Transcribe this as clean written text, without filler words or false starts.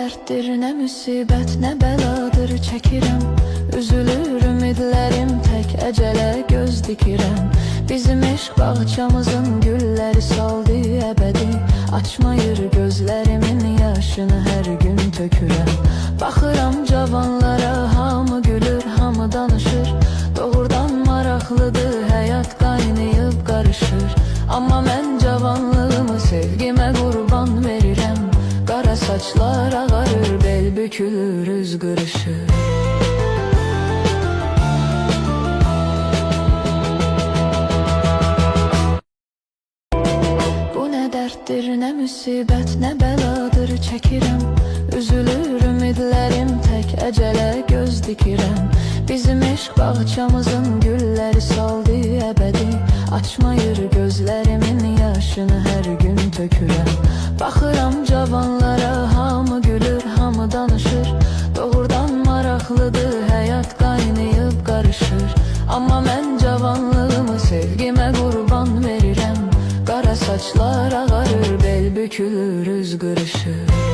dərddir, nə müsibət, nə bəladır çəkirəm. Üzülür ümidlərim, tək əcələ göz dikirəm. Bizim eşq bağçamızın gülləri saldı əbədi. Açmayır gözlərimin yaşını hər gün tökürəm. Baxıram cavanlara, hamı gülür, hamı danışır. Doğrudan maraqlıdır, həyat qaynayıb qarışır. Amma mən cavanlığımı sevgimə qurban verirəm. Qara saçlar ağarır, bel bükülür, üz qırışır. Bu nə dərddir, nə müsibət, nə bəladır çəkirəm. Üzülür ümidlərim, tək əcələ göz dikirəm. Bizim eşq bağçamızın gülləri saldı əbədi. Açmayır gözlərimin yaşını hər gün tökürəm. Baxıram cavanlara, hamı gülür, hamı danışır. Doğrudan maraqlıdır, həyat qaynayıb qarışır. Amma mən cavanlığımı sevgimə qurban verirəm. Qara saçlar ağarır, bel bükülür, üz qırışır.